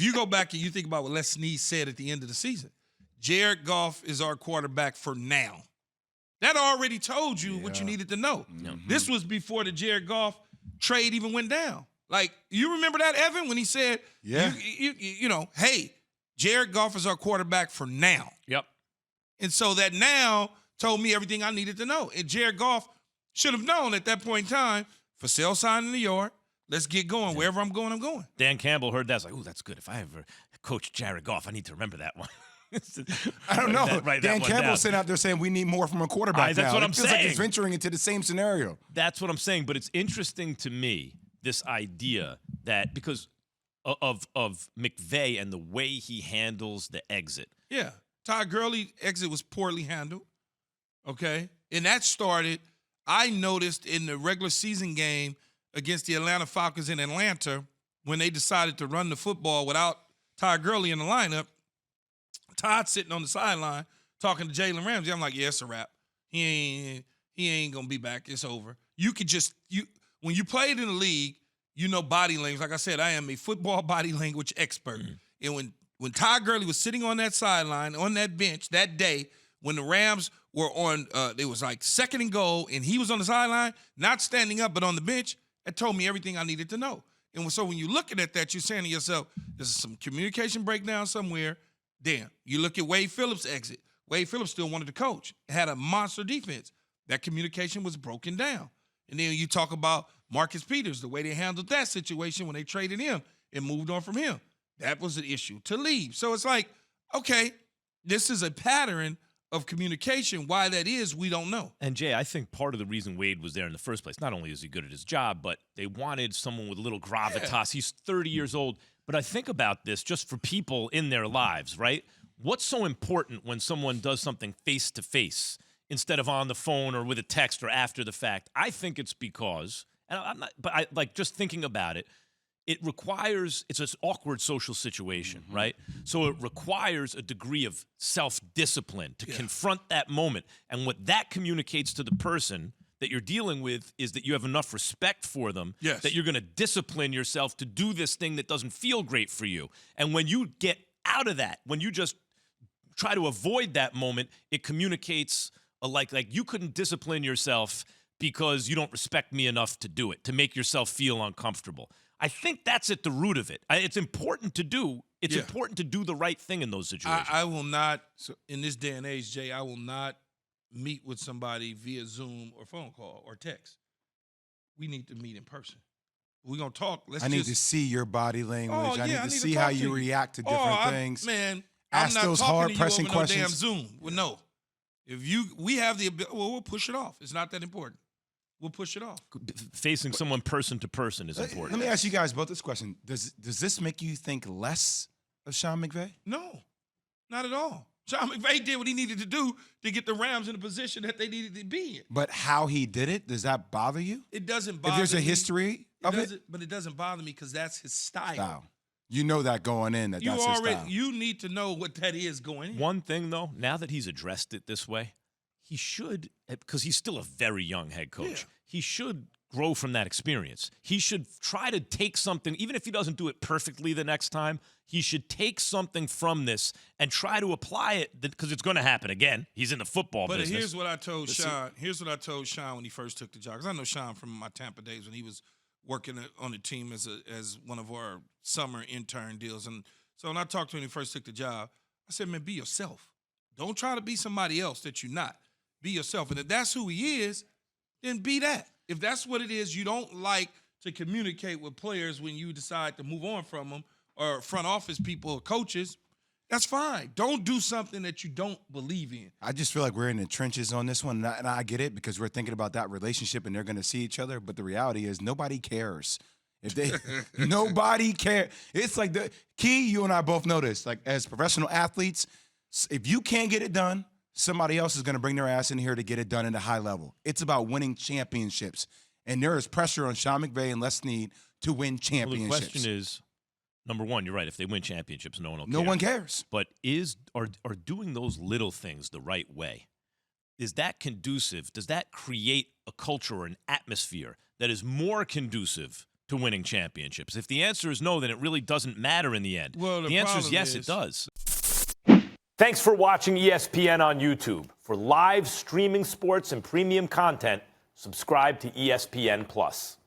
if you go back and you think about what Les Snead said at the end of the season, Jared Goff is our quarterback for now. That already told you what you needed to know. Mm-hmm. This was before the Jared Goff trade even went down. Like, you remember that, Evan, when he said, you know, hey, Jared Goff is our quarterback for now. Yep. And so that now told me everything I needed to know. And Jared Goff should have known at that point in time, for sale sign in the yard, let's get going. Wherever I'm going, I'm going. Dan Campbell heard that. It's like, oh, that's good. If I ever coach Jared Goff, I need to remember that one. I don't know. Dan Campbell's sitting out there saying we need more from a quarterback That's now. what I'm it feels saying. like he's venturing into the same scenario. That's what I'm saying. But it's interesting to me, this idea that because of McVay and the way he handles the exit. Yeah. Todd Gurley exit was poorly handled. Okay. And that started, I noticed in the regular season game against the Atlanta Falcons in Atlanta, when they decided to run the football without Todd Gurley in the lineup, Todd sitting on the sideline talking to Jalen Ramsey. I'm like, yeah, it's a wrap. He ain't gonna be back. It's over. You could just when you played in the league, you know body language. Like I said, I am a football body language expert. Mm-hmm. And when Todd Gurley was sitting on that sideline, on that bench that day, when the Rams were on, it was like 2nd and goal, and he was on the sideline, not standing up, but on the bench, that told me everything I needed to know. And so when you're looking at that, you're saying to yourself, there's some communication breakdown somewhere. Damn. You look at Wade Phillips' exit. Wade Phillips still wanted to coach. Had a monster defense. That communication was broken down. And then you talk about Marcus Peters, the way they handled that situation when they traded him and moved on from him. That was an issue to leave. So it's like, okay, this is a pattern of communication. Why that is, we don't know. And, Jay, I think part of the reason Wade was there in the first place, not only is he good at his job, but they wanted someone with a little gravitas. Yeah. He's 30 years old. But I think about this just for people in their lives, right? What's so important when someone does something face-to-face instead of on the phone or with a text or after the fact? I think it's because, and I'm not, but I like just thinking about it, it requires, it's an awkward social situation, mm-hmm. right? So it requires a degree of self-discipline to confront that moment. And what that communicates to the person that you're dealing with is that you have enough respect for them that you're going to discipline yourself to do this thing that doesn't feel great for you. And when you get out of that, when you just try to avoid that moment, it communicates like you couldn't discipline yourself because you don't respect me enough to do it, to make yourself feel uncomfortable. I think that's at the root of it. It's important to do. It's important to do the right thing in those situations. I will not, in this day and age, Jay, I will not meet with somebody via Zoom or phone call or text. We need to meet in person. We're going to talk. I need to see your body language. I need to see how you react to different things. Man, ask I'm not those talking hard to you pressing over questions. No damn Zoom. Well, no. If we have the ability, we'll push it off. It's not that important. We'll push it off. Facing someone person to person is important. Let me ask you guys both this question. Does this make you think less of Sean McVay? No, not at all. Sean McVay did what he needed to do to get the Rams in the position that they needed to be in. But how he did it, does that bother you? It doesn't bother me. If there's a history of it? But it doesn't bother me because that's his style. You know that going in, that's his style. You need to know what that is going in. One thing, though, now that he's addressed it this way, he should, because he's still a very young head coach, he should grow from that experience. He should try to take something, even if he doesn't do it perfectly the next time, he should take something from this and try to apply it, because it's going to happen again. He's in the football business. But here's what I told Sean. Here's what I told Sean when he first took the job. Because I know Sean from my Tampa days when he was working on the team as one of our summer intern deals. And so when I talked to him when he first took the job, I said, man, be yourself. Don't try to be somebody else that you're not. Be yourself. And if that's who he is, then be that. If that's what it is, you don't like to communicate with players when you decide to move on from them or front office people or coaches, that's fine. Don't do something that you don't believe in. I just feel like we're in the trenches on this one, and I get it because we're thinking about that relationship and they're going to see each other, but the reality is nobody cares. If they nobody cares. It's like Key, you and I both know this. Like as professional athletes, if you can't get it done, somebody else is going to bring their ass in here to get it done at a high level. It's about winning championships. And there is pressure on Sean McVay and Les Snead to win championships. Well, the question is, number one, you're right. If they win championships, no one will care. No one cares. But are doing those little things the right way? Is that conducive? Does that create a culture or an atmosphere that is more conducive to winning championships? If the answer is no, then it really doesn't matter in the end. Well, the answer is problem yes, is- it does. Thanks for watching ESPN on YouTube. For live streaming sports and premium content, subscribe to ESPN Plus.